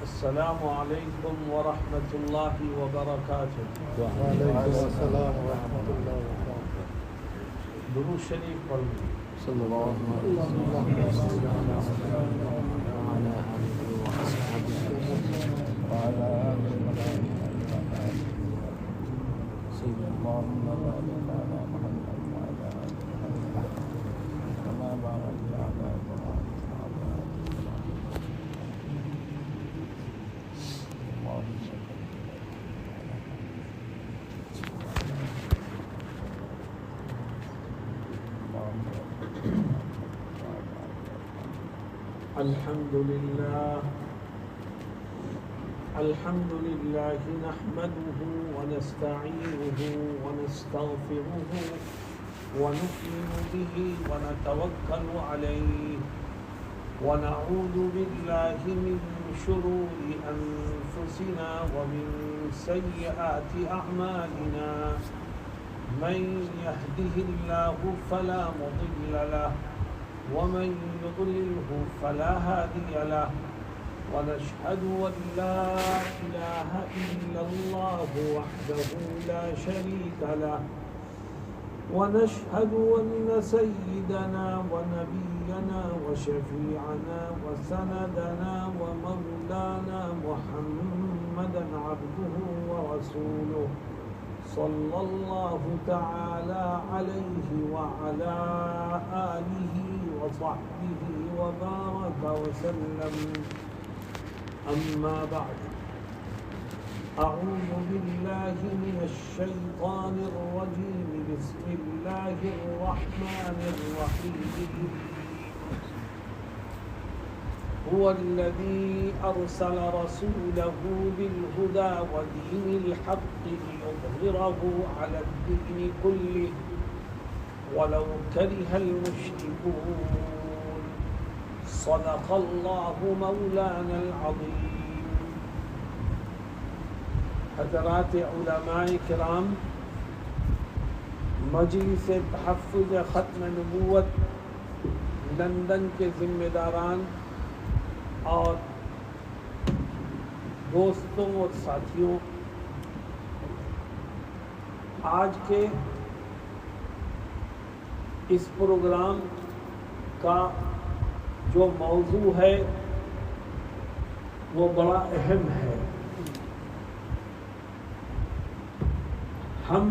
السلام علیکم ورحمۃ اللہ وبرکاتہ۔ وعلیکم السلام ورحمۃ اللہ وبرکاتہ۔ درود شریف پڑھیں۔ صلی اللہ علیہ الحمد لله نحمده ونستعينه ونستغفره ونؤمن به ونتوكل عليه ونعوذ بالله من شرور أنفسنا ومن سيئات أعمالنا من يهده الله فلا مضل له ومن يضلله فلا هادي له ونشهد أن لا إله إلا الله وحده لا شريك له ونشهد أن سيدنا ونبينا وشفيعنا وسندنا ومولانا محمدا عبده ورسوله صلى الله تعالى عليه وعلى آله وصحبه وبارك وسلم. أما بعد، أعوذ بالله من الشيطان الرجيم. بسم الله الرحمن الرحيم. هو الذي أرسل رسوله بالهدى ودين الحق ليظهره على الدين كله ولو كره المشركون. صدق الله مولانا العظيم. حضرات علماء کرام، مجلس تحفظ ختم نبوت لندن کے ذمہ داران اور دوستوں اور ساتھیوں، آج کے اس پروگرام کا جو موضوع ہے وہ بڑا اہم ہے۔ ہم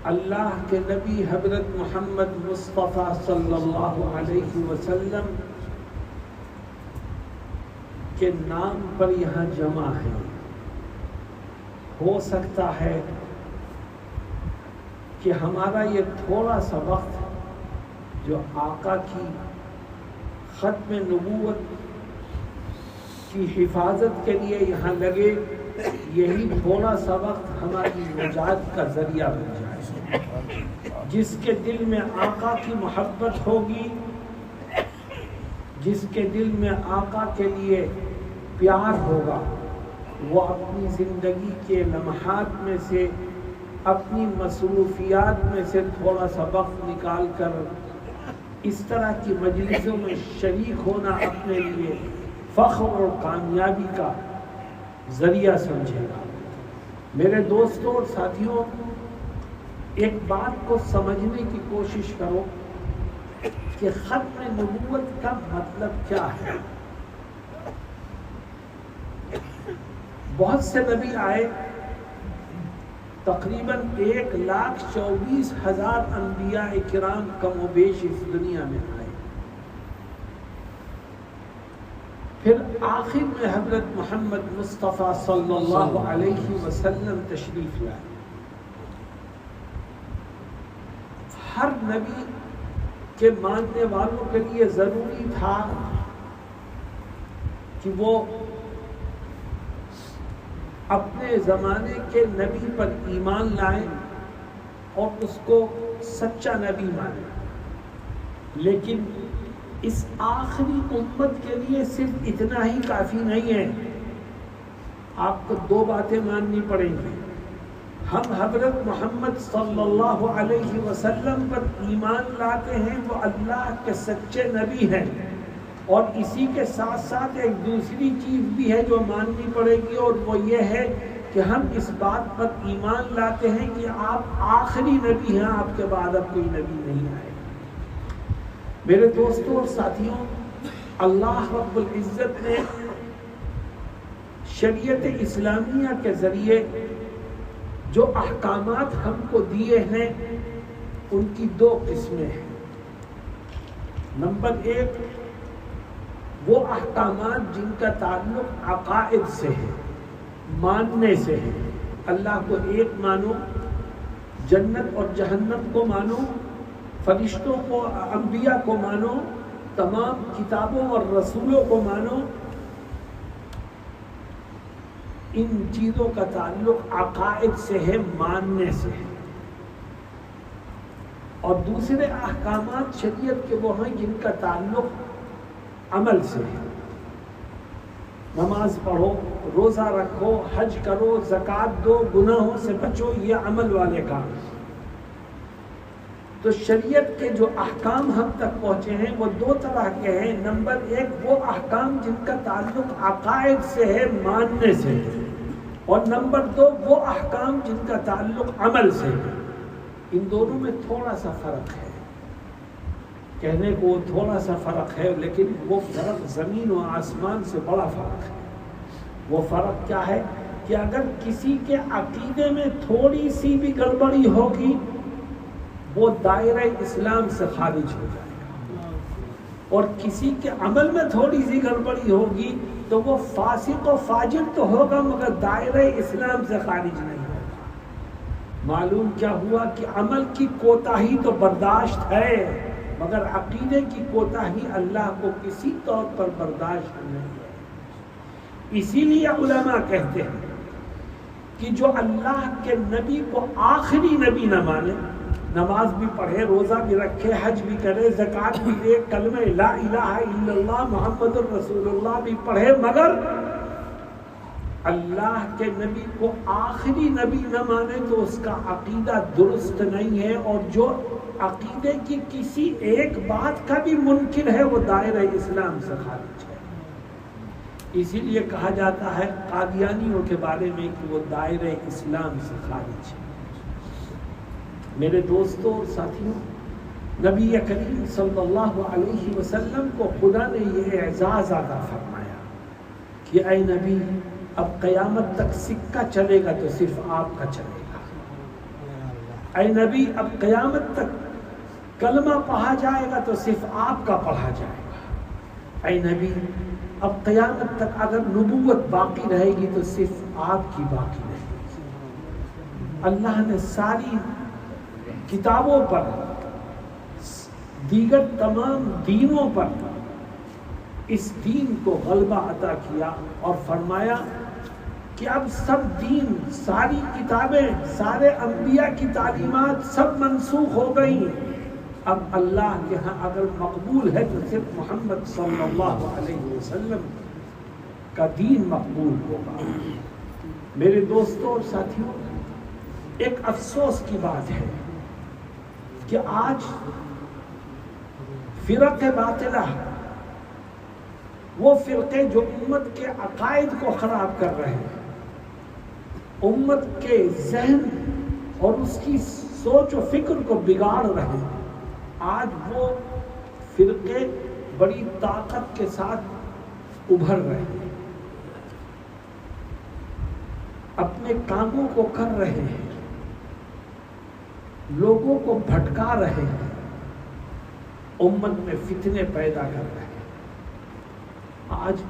اللہ کے نبی حضرت محمد مصطفیٰ صلی اللہ علیہ وسلم کے نام پر یہاں جمع ہیں۔ ہو سکتا ہے کہ ہمارا یہ تھوڑا سا وقت جو آقا کی ختم نبوت کی حفاظت کے لیے یہاں لگے، یہی تھوڑا سا وقت ہماری نجات کا ذریعہ بن جائے۔ جس کے دل میں آقا کی محبت ہوگی، جس کے دل میں آقا کے لیے پیار ہوگا، وہ اپنی زندگی کے لمحات میں سے، اپنی مصروفیات میں سے تھوڑا سا وقت نکال کر اس طرح کی مجلسوں میں شریک ہونا اپنے لیے فخر اور کامیابی کا ذریعہ سمجھے گا۔ میرے دوستوں اور ساتھیوں، ایک بات کو سمجھنے کی کوشش کرو کہ ختم نبوت کا مطلب کیا ہے۔ بہت سے نبی آئے، تقریباً 1,24,000 انبیاء کرام کم و بیش اس دنیا میں آئے۔ پھر آخر میں حضرت محمد مصطفیٰ صلی اللہ علیہ وسلم تشریف لائے۔ ہر نبی کے ماننے والوں کے لیے ضروری تھا کہ وہ اپنے زمانے کے نبی پر ایمان لائیں اور اس کو سچا نبی مانیں، لیکن اس آخری امت کے لیے صرف اتنا ہی کافی نہیں ہے۔ آپ کو دو باتیں ماننی پڑیں گی۔ ہم حضرت محمد صلی اللہ علیہ وسلم پر ایمان لاتے ہیں، وہ اللہ کے سچے نبی ہیں، اور اسی کے ساتھ ساتھ ایک دوسری چیز بھی ہے جو ماننی پڑے گی، اور وہ یہ ہے کہ ہم اس بات پر ایمان لاتے ہیں کہ آپ آخری نبی ہیں، آپ کے بعد اب کوئی نبی نہیں آئے۔ میرے دوستوں اور ساتھیوں، اللہ رب العزت نے شریعت اسلامیہ کے ذریعے جو احکامات ہم کو دیے ہیں ان کی دو قسمیں ہیں۔ نمبر ایک، وہ احکامات جن کا تعلق عقائد سے ہے، ماننے سے ہے۔ اللہ کو ایک مانو، جنت اور جہنم کو مانو، فرشتوں کو، انبیاء کو مانو، تمام کتابوں اور رسولوں کو مانو۔ ان چیزوں کا تعلق عقائد سے ہے، ماننے سے ہے۔ اور دوسرے احکامات شریعت کے وہ ہیں جن کا تعلق عمل سے ہے۔ نماز پڑھو، روزہ رکھو، حج کرو، زکوٰۃ دو، گناہوں سے بچو، یہ عمل والے کام۔ تو شریعت کے جو احکام ہم تک پہنچے ہیں وہ دو طرح کے ہیں۔ نمبر ایک، وہ احکام جن کا تعلق عقائد سے ہے، ماننے سے ہے، اور نمبر دو، وہ احکام جن کا تعلق عمل سے ہے۔ ان دونوں میں تھوڑا سا فرق ہے، کہنے کو تھوڑا سا فرق ہے، لیکن وہ فرق زمین و آسمان سے بڑا فرق ہے۔ وہ فرق کیا ہے کہ اگر کسی کے عقیدے میں تھوڑی سی بھی گڑبڑی ہوگی وہ دائرہ اسلام سے خارج ہو جائے گا، اور کسی کے عمل میں تھوڑی سی گڑبڑی ہوگی تو وہ فاسق و فاجر تو ہوگا مگر دائرہ اسلام سے خارج نہیں ہوگا۔ معلوم کیا ہوا کہ عمل کی کوتاہی تو برداشت ہے مگر عقیدے کی کوتاہی اللہ کو کسی طور پر برداشت نہیں ہے۔ اسی لیے علماء کہتے ہیں کہ جو اللہ کے نبی کو آخری نبی نہ مانے، نماز بھی پڑھے، روزہ بھی رکھے، حج بھی کرے، زکوٰۃ بھی دے، کلمہ لا الہ الا اللہ محمد الرسول اللہ بھی پڑھے، مگر اللہ کے نبی کو آخری نبی نہ مانے تو اس کا عقیدہ درست نہیں ہے، اور جو عقیدے کی کسی ایک بات کا بھی منکر ہے وہ دائرہ اسلام سے خارج ہے۔ اسی لیے کہا جاتا ہے قادیانیوں کے بارے میں کہ وہ دائرہ اسلام سے خارج ہے۔ میرے دوستوں اور ساتھیوں، نبی کریم صلی اللہ علیہ وسلم کو خدا نے یہ اعزاز عطا فرمایا کہ اے نبی، اب قیامت تک سکہ چلے گا تو صرف آپ کا چلے گا۔ اے نبی، اب قیامت تک کلمہ پڑھا جائے گا تو صرف آپ کا پڑھا جائے گا۔ اے نبی، اب قیامت تک اگر نبوت باقی رہے گی تو صرف آپ کی باقی رہے گی۔ اللہ نے ساری کتابوں پر، دیگر تمام دینوں پر اس دین کو غلبہ عطا کیا اور فرمایا کہ اب سب دین، ساری کتابیں، سارے انبیاء کی تعلیمات سب منسوخ ہو گئی۔ اب اللہ کے ہاں اگر مقبول ہے تو صرف محمد صلی اللہ علیہ وسلم کا دین مقبول ہوگا۔ میرے دوستوں اور ساتھیوں، ایک افسوس کی بات ہے کہ آج فرق باطلہ، وہ فرقے جو امت کے عقائد کو خراب کر رہے ہیں، امت کے ذہن اور اس کی سوچ و فکر کو بگاڑ رہے ہیں، آج وہ فرقے بڑی طاقت کے ساتھ ابھر رہے ہیں، اپنے کاموں کو کر رہے ہیں، لوگوں کو بھٹکا رہے ہیں، امت میں فتنے پیدا کر رہے ہیں۔ آج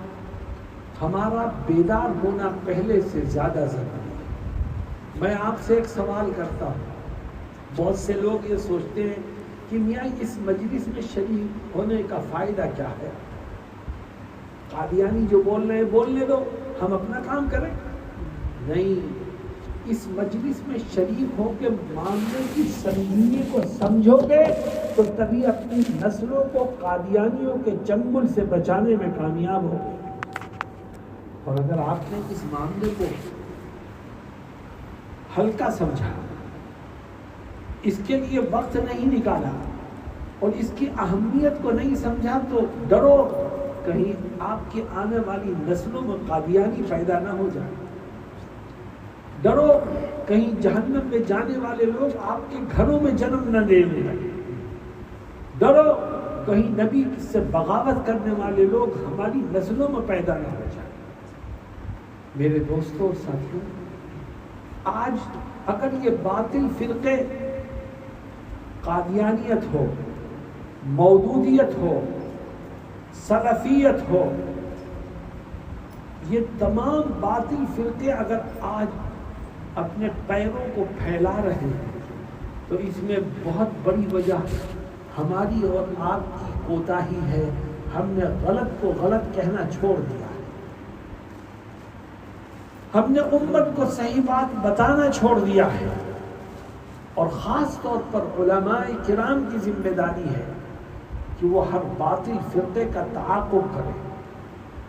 ہمارا بیدار ہونا پہلے سے زیادہ ضروری ہے۔ میں آپ سے ایک سوال کرتا ہوں، بہت سے لوگ یہ سوچتے ہیں کہ میاں اس مجلس میں شریک ہونے کا فائدہ کیا ہے؟ قادیانی جو بول رہے ہیں بولنے دو، ہم اپنا کام کریں۔ نہیں، اس مجلس میں شریک ہو کے معاملے کی سنگینی کو سمجھو گے تو تبھی اپنی نسلوں کو قادیانیوں کے چنگل سے بچانے میں کامیاب ہوگے۔ اور اگر آپ نے اس معاملے کو ہلکا سمجھا، اس کے لیے وقت نہیں نکالا اور اس کی اہمیت کو نہیں سمجھا تو ڈرو کہیں آپ کی آنے والی نسلوں میں قادیانی پیدا نہ ہو جائے، ڈرو کہیں جہنم میں جانے والے لوگ آپ کے گھروں میں جنم نہ لینے لگے، ڈرو کہیں نبی سے بغاوت کرنے والے لوگ ہماری نسلوں میں پیدا نہ ہو جائیں۔ میرے دوستوں اور ساتھیوں، آج اگر یہ باطل فرقے قادیانیت ہو، مودودیت ہو، سلفیت ہو، یہ تمام باطل فرقے اگر آج اپنے پیروں کو پھیلا رہے ہیں تو اس میں بہت بڑی وجہ ہماری اور آپ کی کوتاہی ہے۔ ہم نے غلط کو غلط کہنا چھوڑ دیا ہے، ہم نے امت کو صحیح بات بتانا چھوڑ دیا ہے، اور خاص طور پر علماء کرام کی ذمہ داری ہے کہ وہ ہر باطل فرقے کا تعاقب کرے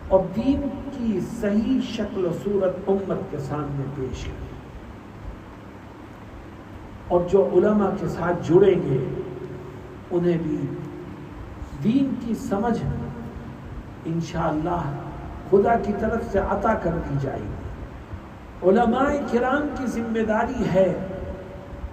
اور دین کی صحیح شکل و صورت امت کے سامنے پیش کرے، اور جو علماء کے ساتھ جڑیں گے انہیں بھی دین کی سمجھ انشاءاللہ خدا کی طرف سے عطا کر دی جائے گی۔ علماء کرام کی ذمہ داری ہے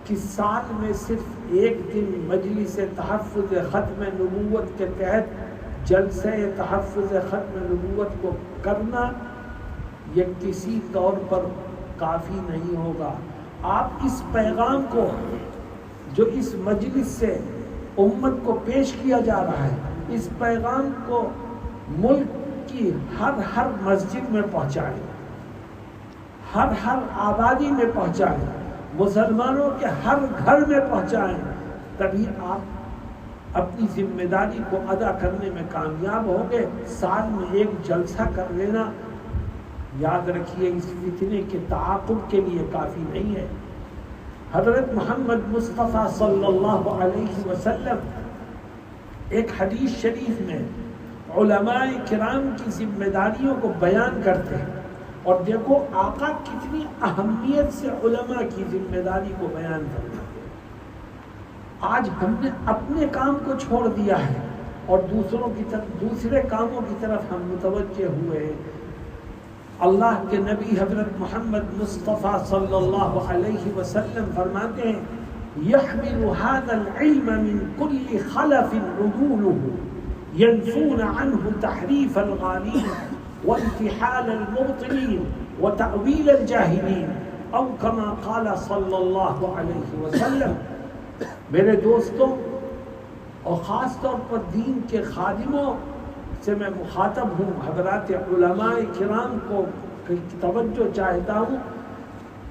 کہ سال میں صرف ایک دن مجلس تحفظ ختم نبوت کے تحت جلسہ تحفظ ختم نبوت کو کرنا یہ کسی طور پر کافی نہیں ہوگا۔ آپ اس پیغام کو جو اس مجلس سے امت کو پیش کیا جا رہا ہے، اس پیغام کو ملک کی ہر مسجد میں پہنچائیں، ہر آبادی میں پہنچائیں، مسلمانوں کے ہر گھر میں پہنچائیں، تبھی آپ اپنی ذمہ داری کو ادا کرنے میں کامیاب ہوں گے۔ سال میں ایک جلسہ کر لینا، یاد رکھیے، اس فتنے کے تعاقب کے لیے کافی نہیں ہے۔ حضرت محمد مصطفیٰ صلی اللہ علیہ وسلم ایک حدیث شریف میں علماء کرام کی ذمہ داریوں کو بیان کرتے ہیں، اور دیکھو آقا کتنی اہمیت سے علماء کی ذمہ داری کو بیان کرتے ہیں۔ آج ہم نے اپنے کام کو چھوڑ دیا ہے اور دوسرے کاموں کی طرف ہم متوجہ ہوئے۔ اللہ کے نبی حضرت محمد مصطفیٰ صلی اللہ علیہ وسلم فرماتے ہیں، يحمل هذا العلم من كل خلف عدوله ينفون عنه تحريف الغالين وانتحال المبطلين وتأويل الجاهلين أو كما قال صلی اللہ علیہ وسلم۔ میرے دوستوں اور خاص طور پر دین کے خادموں سے میں مخاطب ہوں، حضرات علماء کرام کو توجہ چاہتا ہوں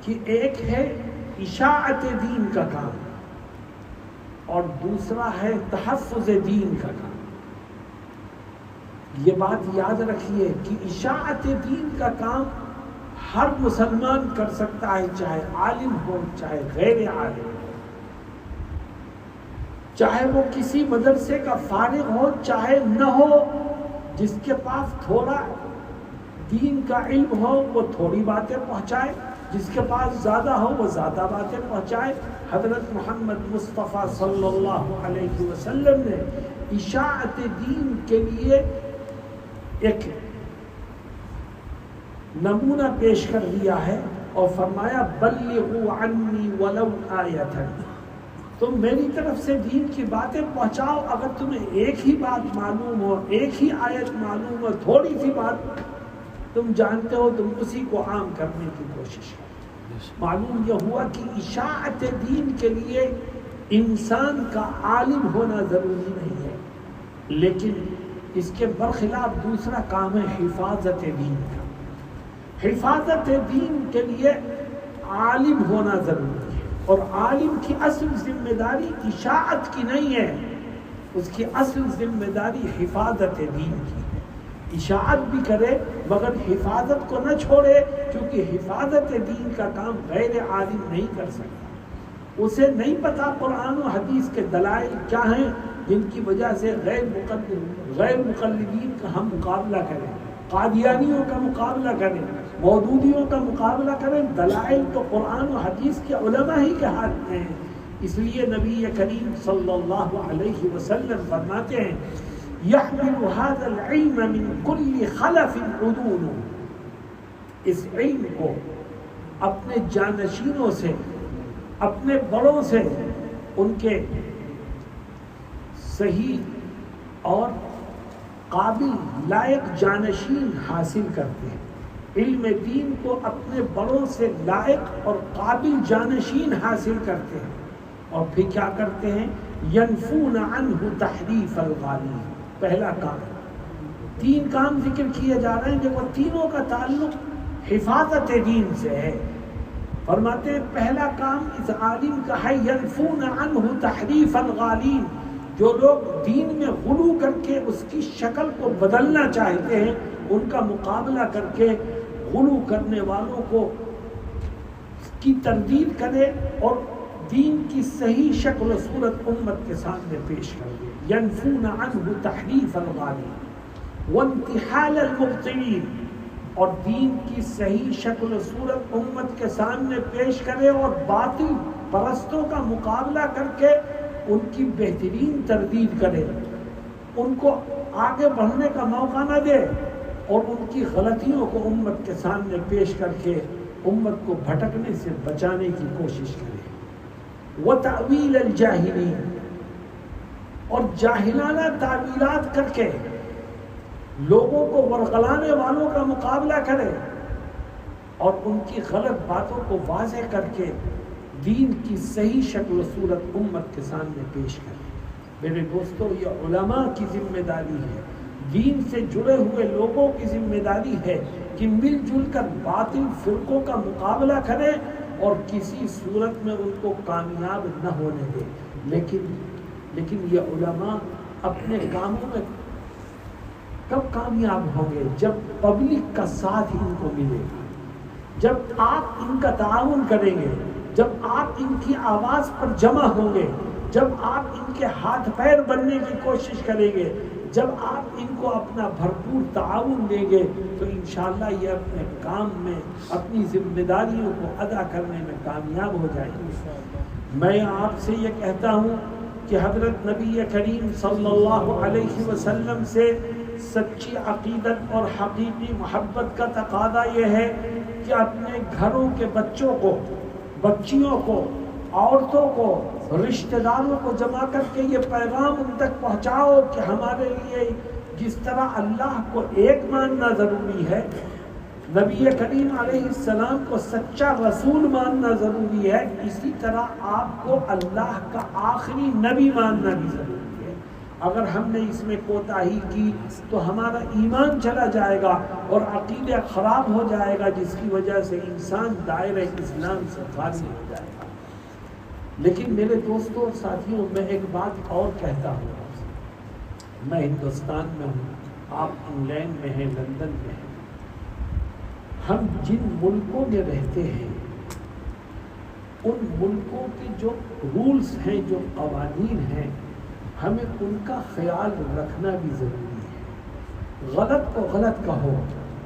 کہ ایک ہے اشاعت دین کا کام اور دوسرا ہے تحفظ دین کا کام۔ یہ بات یاد رکھیے کہ اشاعت دین کا کام ہر مسلمان کر سکتا ہے، چاہے عالم ہو چاہے غیر عالم ہو، چاہے وہ کسی مدرسے کا فارغ ہو چاہے نہ ہو۔ جس کے پاس تھوڑا دین کا علم ہو وہ تھوڑی باتیں پہنچائے، جس کے پاس زیادہ ہو وہ زیادہ باتیں پہنچائے۔ حضرت محمد مصطفیٰ صلی اللہ علیہ وسلم نے اشاعت دین کے لیے ایک نمونہ پیش کر دیا ہے اور فرمایا بلغوا عنی ولو آیۃ، تم میری طرف سے دین کی باتیں پہنچاؤ، اگر تمہیں ایک ہی بات معلوم ہو، ایک ہی آیت معلوم ہو، تھوڑی سی بات تم جانتے ہو، تم اسی کو عام کرنے کی کوشش کرو۔ معلوم یہ ہوا کہ اشاعت دین کے لیے انسان کا عالم ہونا ضروری نہیں ہے، لیکن اس کے برخلاف دوسرا کام ہے حفاظت دین کا۔ حفاظت دین کے لیے عالم ہونا ضروری ہے، اور عالم کی اصل ذمہ داری اشاعت کی نہیں ہے، اس کی اصل ذمہ داری حفاظت دین کی ہے۔ اشاعت بھی کرے مگر حفاظت کو نہ چھوڑے، کیونکہ حفاظت دین کا کام غیر عالم نہیں کر سکتا۔ اسے نہیں پتا قرآن و حدیث کے دلائل کیا ہیں جن کی وجہ سے غیر مقلدین کا ہم مقابلہ کریں، قادیانیوں کا مقابلہ کریں، مودودیوں کا مقابلہ کریں۔ دلائل تو قرآن و حدیث کے علماء ہی کے ہاتھ میں ہیں۔ اس لیے نبی کریم صلی اللہ علیہ وسلم فرماتے ہیں يحمل هذا العلم من كل خلف عدول، اس علم کو اپنے جانشینوں سے، اپنے بڑوں سے، ان کے صحیح اور قابل لائق جانشین حاصل کرتے ہیں۔ علم دین کو اپنے بڑوں سے لائق اور قابل جانشین حاصل کرتے ہیں، اور پھر کیا کرتے ہیں؟ ینفون عنہ تحریف الغالی۔ پہلا کام، تین کام ذکر کیے جا رہے ہیں کہ وہ تینوں کا تعلق حفاظت دین سے ہے۔ فرماتے ہیں پہلا کام اس عالم کا ہے ینفون عنہ تحریف الغالین، جو لوگ دین میں غلو کر کے اس کی شکل کو بدلنا چاہتے ہیں، ان کا مقابلہ کر کے غلو کرنے والوں کو کی تردید کرے اور دین کی صحیح شکل و صورت امت کے سامنے پیش کر دے۔ ینفون عنہ تحریف الغالین وانتحال المبطلین، اور دین کی صحیح شکل و صورت امت کے سامنے پیش کرے اور باطل پرستوں کا مقابلہ کر کے ان کی بہترین تردید کرے، ان کو آگے بڑھنے کا موقع نہ دے، اور ان کی غلطیوں کو امت کے سامنے پیش کر کے امت کو بھٹکنے سے بچانے کی کوشش کرے۔ وتأویل الجاہلین، اور جاہلانہ تعویلات کر کے لوگوں کو ورغلانے والوں کا مقابلہ کرے اور ان کی غلط باتوں کو واضح کر کے دین کی صحیح شکل و صورت امت کے سامنے پیش کرے۔ میرے دوستو، یہ علماء کی ذمہ داری ہے، دین سے جڑے ہوئے لوگوں کی ذمہ داری ہے کہ مل جل کر باطل فرقوں کا مقابلہ کریں اور کسی صورت میں ان کو کامیاب نہ ہونے دیں۔ لیکن یہ علماء اپنے کاموں میں کب کامیاب ہوں گے؟ جب پبلک کا ساتھ ان کو ملے گا، جب آپ ان کا تعاون کریں گے، جب آپ ان کی آواز پر جمع ہوں گے، جب آپ ان کے ہاتھ پیر بننے کی کوشش کریں گے، جب آپ ان کو اپنا بھرپور تعاون دیں گے، تو انشاءاللہ یہ اپنے کام میں اپنی ذمہ داریوں کو ادا کرنے میں کامیاب ہو جائیں گے۔ میں آپ سے یہ کہتا ہوں کہ حضرت نبی کریم صلی اللہ علیہ وسلم سے سچی عقیدت اور حقیقی محبت کا تقاضا یہ ہے کہ اپنے گھروں کے بچوں کو، بچیوں کو، عورتوں کو، رشتہ داروں کو جمع کر کے یہ پیغام ان تک پہنچاؤ کہ ہمارے لیے جس طرح اللہ کو ایک ماننا ضروری ہے، نبی کریم علیہ السلام کو سچا رسول ماننا ضروری ہے، اسی طرح آپ کو اللہ کا آخری نبی ماننا بھی ضروری ہے۔ اگر ہم نے اس میں کوتاہی کی تو ہمارا ایمان چلا جائے گا اور عقیدہ خراب ہو جائے گا، جس کی وجہ سے انسان دائرہ اسلام سے خارج ہو جائے گا۔ لیکن میرے دوستوں اور ساتھیوں، میں ایک بات اور کہتا ہوں، میں ہندوستان میں ہوں، آپ انگلینڈ میں ہیں، لندن میں ہیں، ہم جن ملکوں میں رہتے ہیں ان ملکوں کے جو رولز ہیں، جو قوانین ہیں، ہمیں ان کا خیال رکھنا بھی ضروری ہے۔ غلط کو غلط کہو،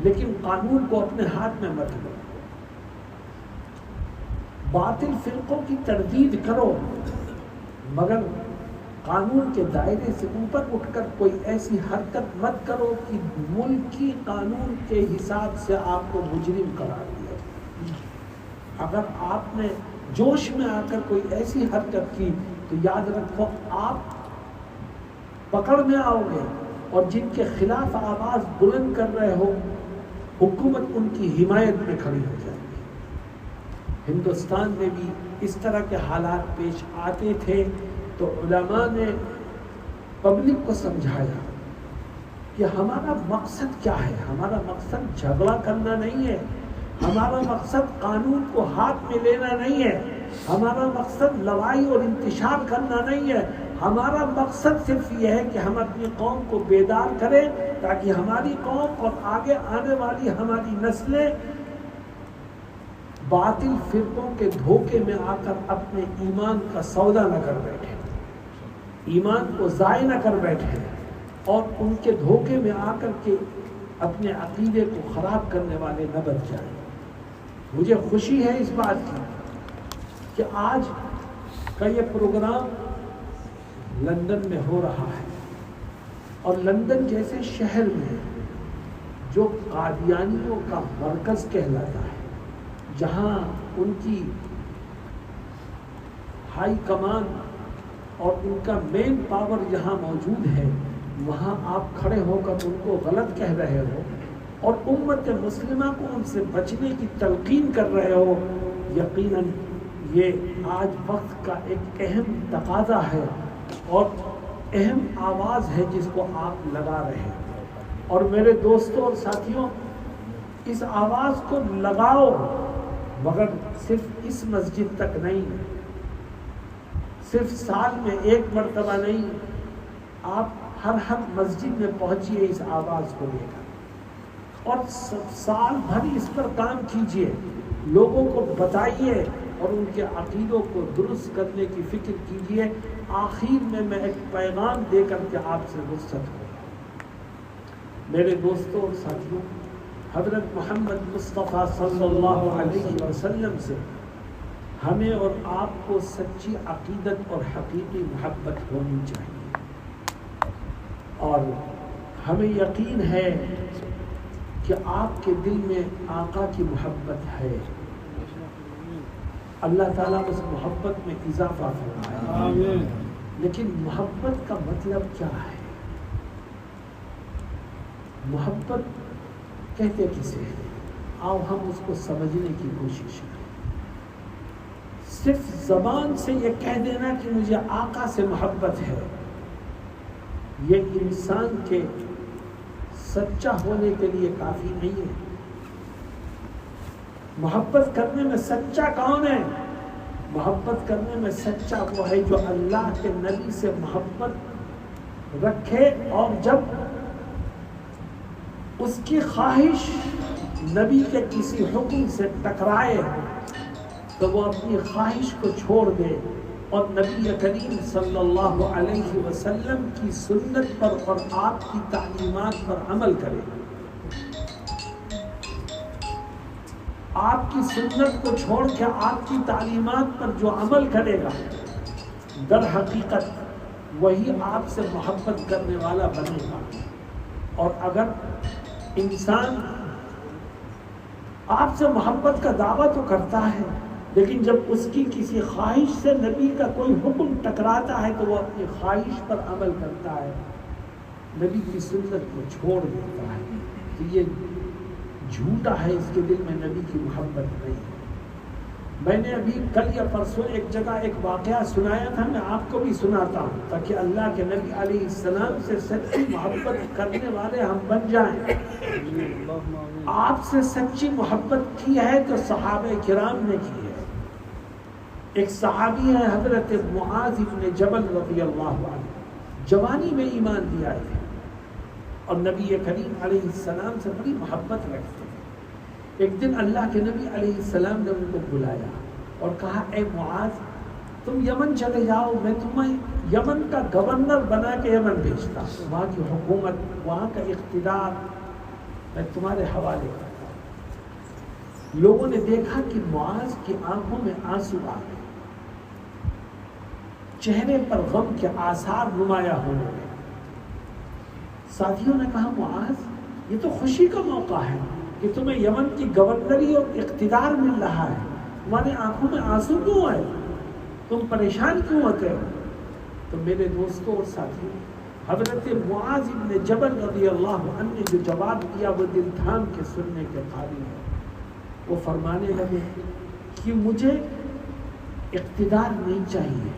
لیکن قانون کو اپنے ہاتھ میں مت لو۔ باطل فرقوں کی تردید کرو، مگر قانون کے دائرے سے اوپر اٹھ کر کوئی ایسی حرکت مت کرو کہ ملکی قانون کے حساب سے آپ کو مجرم قرار دیا۔ اگر آپ نے جوش میں آ کر کوئی ایسی حرکت کی تو یاد رکھو آپ پکڑ میں آؤ گے، اور جن کے خلاف آواز بلند کر رہے ہو حکومت ان کی حمایت میں کھڑی ہو جائے گی۔ ہندوستان میں بھی اس طرح کے حالات پیش آتے تھے تو علماء نے پبلک کو سمجھایا کہ ہمارا مقصد کیا ہے۔ ہمارا مقصد جھگڑا کرنا نہیں ہے، ہمارا مقصد قانون کو ہاتھ میں لینا نہیں ہے، ہمارا مقصد لڑائی اور انتشار کرنا نہیں ہے۔ ہمارا مقصد صرف یہ ہے کہ ہم اپنی قوم کو بیدار کریں تاکہ ہماری قوم اور آگے آنے والی ہماری نسلیں باطل فرقوں کے دھوکے میں آ کر اپنے ایمان کا سودا نہ کر بیٹھے، ایمان کو ضائع نہ کر بیٹھے، اور ان کے دھوکے میں آ کر کے اپنے عقیدے کو خراب کرنے والے نہ بن جائیں۔ مجھے خوشی ہے اس بات کی کہ آج کا یہ پروگرام لندن میں ہو رہا ہے، اور لندن جیسے شہر میں جو قادیانیوں کا مرکز کہلاتا ہے، جہاں ان کی ہائی کمان اور ان کا مین پاور جہاں موجود ہے، وہاں آپ کھڑے ہو کر ان کو غلط کہہ رہے ہو اور امت مسلمہ کو ان سے بچنے کی تلقین کر رہے ہو، یقیناً یہ آج وقت کا ایک اہم تقاضا ہے اور اہم آواز ہے جس کو آپ لگا رہے ہیں۔ اور میرے دوستوں اور ساتھیوں، اس آواز کو لگاؤ، مگر صرف اس مسجد تک نہیں، صرف سال میں ایک مرتبہ نہیں، آپ ہر مسجد میں پہنچیے اس آواز کو لے کر، اور سال بھر اس پر کام کیجیے، لوگوں کو بتائیے اور ان کے عقیدوں کو درست کرنے کی فکر کیجیے۔ آخر میں ایک پیغام دے کر کے آپ سے رخصت ہوں۔ میرے دوستوں اور ساتھیوں، حضرت محمد مصطفیٰ صلی اللہ علیہ وسلم سے ہمیں اور آپ کو سچی عقیدت اور حقیقی محبت ہونی چاہیے، اور ہمیں یقین ہے کہ آپ کے دل میں آقا کی محبت ہے۔ اللہ تعالیٰ اس محبت میں اضافہ فرمائے۔ لیکن محبت کا مطلب کیا ہے؟ محبت کہتے کسے ہیں؟ آؤ ہم اس کو سمجھنے کی کوشش کریں۔ صرف زبان سے یہ کہہ دینا کہ مجھے آقا سے محبت ہے، یہ انسان کے سچا ہونے کے لیے کافی نہیں ہے۔ محبت کرنے میں سچا کون ہے؟ محبت کرنے میں سچا وہ ہے جو اللہ کے نبی سے محبت رکھے، اور جب اس کی خواہش نبی کے کسی حکم سے ٹکرائے تو وہ اپنی خواہش کو چھوڑ دے اور نبی کریم صلی اللہ علیہ وسلم کی سنت پر اور آپ کی تعلیمات پر عمل کرے۔ آپ کی سنت کو چھوڑ کے آپ کی تعلیمات پر جو عمل کرے گا، در حقیقت وہی آپ سے محبت کرنے والا بنے گا۔ اور اگر انسان آپ سے محبت کا دعویٰ تو کرتا ہے، لیکن جب اس کی کسی خواہش سے نبی کا کوئی حکم ٹکراتا ہے تو وہ اپنی خواہش پر عمل کرتا ہے، نبی کی سنت کو چھوڑ دیتا ہے، تو یہ جھوٹا ہے، اس کے دل میں نبی کی محبت نہیں ہے۔ میں نے ابھی کل یا پرسوں ایک جگہ ایک واقعہ سنایا تھا، میں آپ کو بھی سناتا ہوں تاکہ اللہ کے نبی علیہ السلام سے سچی محبت کرنے والے ہم بن جائیں۔ آپ سے سچی محبت کی ہے تو صحابہ کرام نے کی ہے۔ ایک صحابی ہے حضرت معاذ بن جبل رضی اللہ عنہ، جوانی میں ایمان لے آئے تھے اور نبی کریم علیہ السلام سے بڑی محبت رکھتے تھے۔ ایک دن اللہ کے نبی علیہ السلام نے ان کو بلایا اور کہا، اے معاذ تم یمن چلے جاؤ، میں تمہیں یمن کا گورنر بنا کے یمن بھیجتا ہوں، وہاں کی حکومت، وہاں کا اقتدار میں تمہارے حوالے کرتا ہوں۔ لوگوں نے دیکھا کہ معاذ کی آنکھوں میں آنسو آ گئے، چہرے پر غم کے آثار نمایاں ہونے لگے۔ ساتھیوں نے کہا، معاذ یہ تو خوشی کا موقع ہے کہ تمہیں یمن کی گورنری اور اقتدار مل رہا ہے، تمہاری آنکھوں میں آنسو کیوں ہے؟ تم پریشان کیوں ہوتے ہو؟ تو میرے دوستوں اور ساتھیوں، حضرت معاذ بن جبل رضی اللہ عنہ نے جو جواب دیا وہ دل تھام کے سننے کے قابل ہے۔ وہ فرمانے لگے کہ مجھے اقتدار نہیں چاہیے،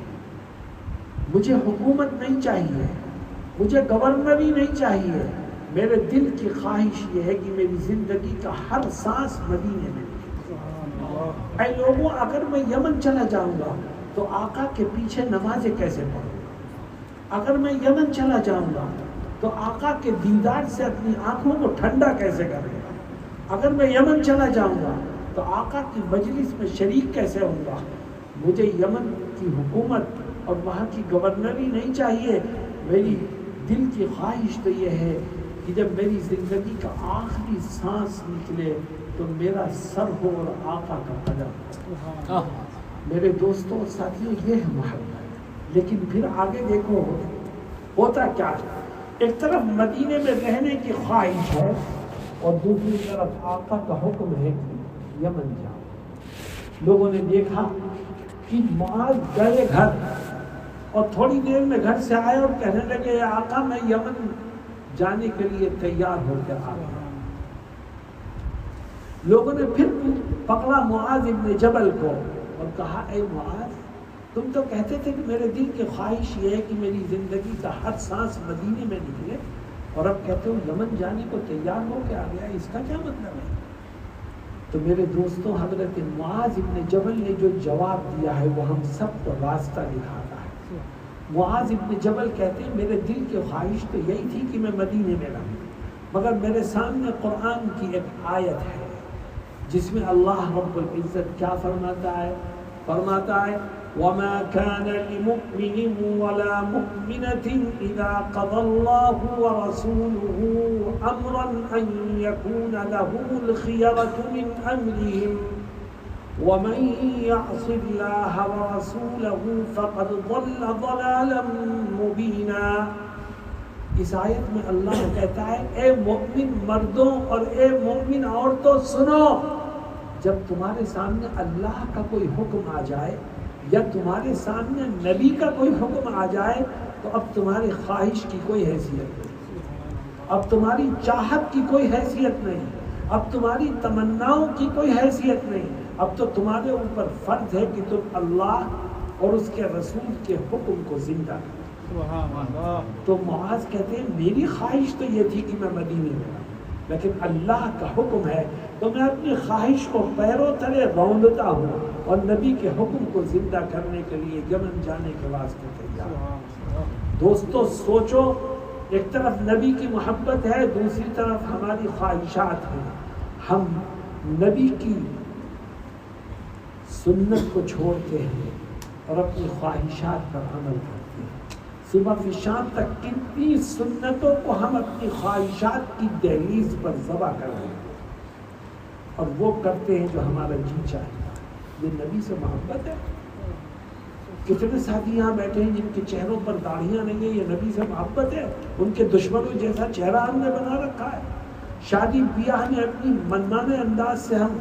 مجھے حکومت نہیں چاہیے، مجھے گورنری نہیں چاہیے، میرے دل کی خواہش یہ ہے کہ میری زندگی کا ہر سانس مدینے میں لگے۔ اے لوگوں، اگر میں یمن چلا جاؤں گا تو آقا کے پیچھے نمازیں کیسے پڑھوں گا؟ اگر میں یمن چلا جاؤں گا تو آقا کے دیدار سے اپنی آنکھوں کو ٹھنڈا کیسے کروں گا؟ اگر میں یمن چلا جاؤں گا تو آقا کی مجلس میں شریک کیسے ہوں گا؟ مجھے یمن کی حکومت اور وہاں کی گورنری نہیں چاہیے، میری دل کی خواہش تو یہ ہے کہ جب میری زندگی کا آخری سانس نکلے تو میرا سر ہو اور آقا کا قدم ہو۔ میرے دوستوں اور ساتھیوں، یہ ہے محبت۔ لیکن پھر آگے دیکھو ہوتا کیا ہے۔ ایک طرف مدینے میں رہنے کی خواہش ہے اور دوسری طرف آقا کا حکم ہے کہ یمن جاؤ. لوگوں نے دیکھا کہ معاذ گئے گھر اور تھوڑی دیر میں گھر سے آئے اور کہنے لگے آقا میں یمن جانے کے لیے تیار ہو کر آ گیا. لوگوں نے پھر پکڑا معاذ ابن جبل کو اور کہا اے معاذ تم تو کہتے تھے کہ میرے دل کی خواہش یہ ہے کہ میری زندگی کا ہر سانس مدینے میں نکلے اور اب کہتے ہو یمن جانے کو تیار ہو کے آ گیا, اس کا کیا مطلب ہے؟ تو میرے دوستوں حضرت معاذ ابن جبل نے جو جواب دیا ہے وہ ہم سب کو راستہ دکھاتا ہے. معاذ ابن جبل کہتے ہیں میرے دل کی خواہش تو یہی تھی کہ میں مدینے میں رہوں, مگر میرے سامنے قرآن کی ایک آیت ہے جس میں اللہ رب العزت کیا فرماتا ہے؟ فرماتا ہے وَمَا كَانَ لِمُؤْمِنٍ وَلَا مُؤْمِنَةٍ إِذَا قَضَى اللَّهُ وَرَسُولُهُ أَمْرًا أَن يَكُونَ لَهُمُ الْخِيَرَةُ مِنْ أَمْرِهِمْ وَمَن يَعْصِ اللَّهَ وَرَسُولَهُ فَقَدْ ضَلَّ ضَلَالًا مُبِينًا. اس آیت میں اللہ کہتا ہے اے مومن مردوں اور اے مومن عورتوں سنو, جب تمہارے سامنے اللہ کا کوئی حکم آ جائے یا تمہارے سامنے نبی کا کوئی حکم آ جائے تو اب تمہاری خواہش کی کوئی حیثیت نہیں, اب تمہاری چاہت کی کوئی حیثیت نہیں, اب تمہاری تمناؤں کی کوئی حیثیت نہیں, اب تو تمہارے اوپر فرض ہے کہ تم اللہ اور اس کے رسول کے حکم کو زندہ کرو. تو معاذ کہتے ہیں میری خواہش تو یہ تھی کہ میں مدینے میں رہوں, لیکن اللہ کا حکم ہے تو میں اپنی خواہش کو پیروں تلے روندتا ہوں اور نبی کے حکم کو زندہ کرنے کے لیے یمن جانے کے واسطے تیار. دوستو سوچو, ایک طرف نبی کی محبت ہے, دوسری طرف ہماری خواہشات ہیں. ہم نبی کی سنت کو چھوڑتے ہیں اور اپنی خواہشات پر عمل کرتے ہیں. صبح سے شام تک کتنی سنتوں کو ہم اپنی خواہشات کی دہلیز پر ذبح کر رہے ہیں اور وہ کرتے ہیں جو ہمارا جی چاہتا ہے. یہ نبی سے محبت ہے؟ کتنے ساتھی یہاں بیٹھے ہیں جن کے چہروں پر داڑھیاں نہیں ہیں, یہ نبی سے محبت ہے؟ ان کے دشمنوں جیسا چہرہ ہم نے بنا رکھا ہے. شادی بیاہ میں اپنی منمانے انداز سے ہم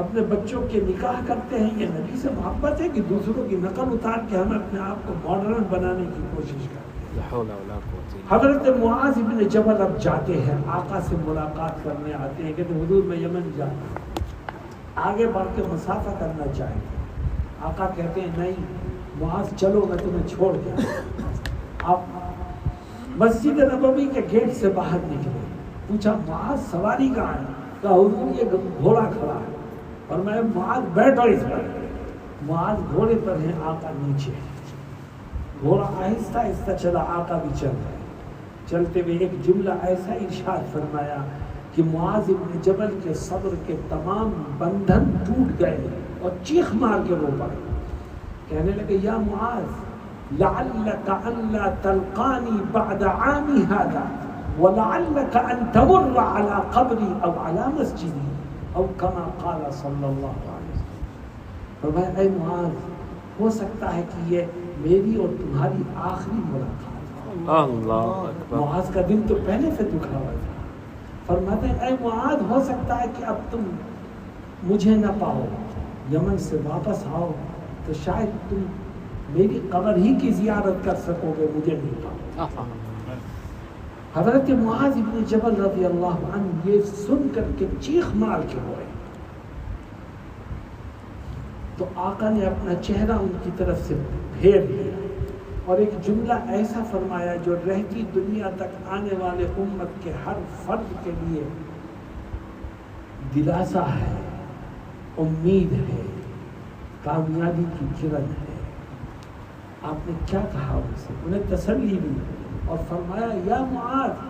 اپنے بچوں کے نکاح کرتے ہیں, یہ نبی سے محبت ہے کہ دوسروں کی نقل اتار کے ہم اپنے آپ کو ماڈرن بنانے کی کوشش کرتے ہیں؟ حضرت معاذ ابن جبل اب جاتے ہیں, آقا سے ملاقات کرنے آتے ہیں, کہتے ہیں حضور میں یمن جاتا ہوں, آگے بڑھ کے مسافہ کرنا چاہیں گے. آقا کہتے ہیں نہیں معاذ چلو میں تمہیں چھوڑ دیا. آپ مسجد نبوی کے گیٹ سے باہر نکلے, پوچھا معاذ سواری کہاں ہے؟ کہا حضور یہ گھوڑا کھڑا ہے. اور میں معاذ بیٹھو اس پر. معاذ گھوڑے پر ہیں, آقا نیچے. گھوڑا آہستہ آہستہ چلا, آقا بھی چل رہے. چلتے ہوئے ایک جملہ ایسا ارشاد فرمایا کہ معاذ ابن جبل کے صبر کے تمام بندھن ٹوٹ گئے اور چیخ مار کے رو پڑے. کہنے لگے یا معاذ لعلک ان لا تلقانی بعد عامی هذا ولعلک ان تمر على قبری او على مسجدی او کما قال صلی اللہ علیہ وسلم. فرمایا اے معاذ ہو سکتا ہے کہ یہ میری اور تمہاری آخری ملاقات ہو. اللہ اکبر. معاذ کا دل تو پہلے سے دکھا ہوا تھا. فرماتے ہیں اے معاذ ہو سکتا ہے کہ اب تم مجھے نہ پاؤ, یمن سے واپس آؤ تو شاید تم میری قبر ہی کی زیارت کر سکو گے, مجھے نہیں پاؤ. حضرت معاذ ابن جبل رضی اللہ عنہ یہ سن کر کے چیخ مار کے روئے. تو آقا نے اپنا چہرہ ان کی طرف سے پھیر لیا اور ایک جملہ ایسا فرمایا جو رہتی دنیا تک آنے والے امت کے ہر فرد کے لیے دلاسا ہے, امید ہے, کامیابی کی کرن ہے. آپ نے کیا کہا ان سے؟ انہیں تسلی دی اور فرمایا یا معاذ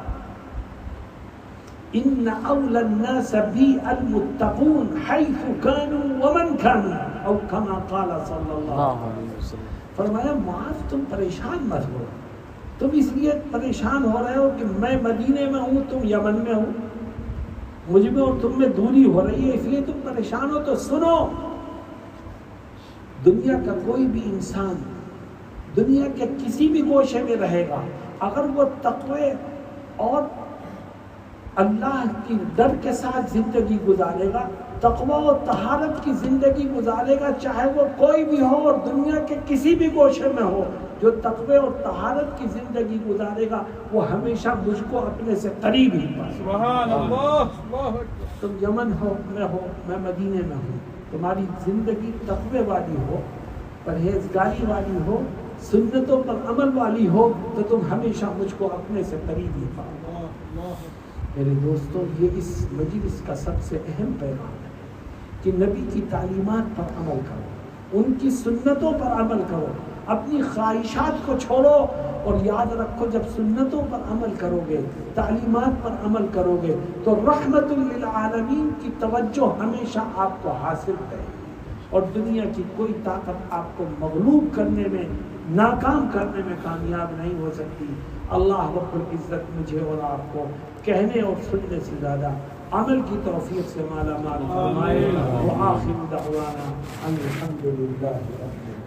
ان اول الناس بی المتقون حیث كانوا ومن كانوا او کما قال صلی اللہ علیہ وسلم. فرمایا معاذ تم پریشان مت ہو, تم اس لیے پریشان ہو رہے ہو کہ میں مدینے میں ہوں, تم یمن میں ہو, مجھ میں اور تم میں دوری ہو رہی ہے, اس لیے تم پریشان ہو. تو سنو, دنیا کا کوئی بھی انسان دنیا کے کسی بھی گوشے میں رہے گا, اگر وہ تقوی اور اللہ کی ڈر کے ساتھ زندگی گزارے گا، تقوی و طہارت کی زندگی گزارے گا، چاہے وہ کوئی بھی ہو اور دنیا کے کسی بھی گوشے میں ہو، جو تقوی اور طہارت کی زندگی گزارے گا وہ ہمیشہ مجھ کو اپنے سے قریب ہی پائے۔ سبحان اللہ۔ تم یمن ہو، میں مدینے میں ہوں، تمہاری زندگی تقوی والی ہو، پرہیزگاری والی ہو، سنتوں پر عمل والی ہو، تو تم ہمیشہ مجھ کو اپنے سے قریب ہی پاؤ۔ میرے دوستو، یہ اس مجلس کا سب سے اہم پیغام ہے کہ نبی کی تعلیمات پر عمل کرو، ان کی سنتوں پر عمل کرو، اپنی خواہشات کو چھوڑو، اور یاد رکھو جب سنتوں پر عمل کرو گے، تعلیمات پر عمل کرو گے، تو رحمت للعالمین کی توجہ ہمیشہ آپ کو حاصل رہے گی، اور دنیا کی کوئی طاقت آپ کو مغلوب کرنے میں، ناکام کرنے میں کامیاب نہیں ہو سکتی۔ اللہ رب العزت مجھے اور آپ کو کہنے اور سننے سے زیادہ عمل کی توفیق سے مالا مال فرمائے۔ وآخر دعوانا ان الحمد للہ رب العالمین۔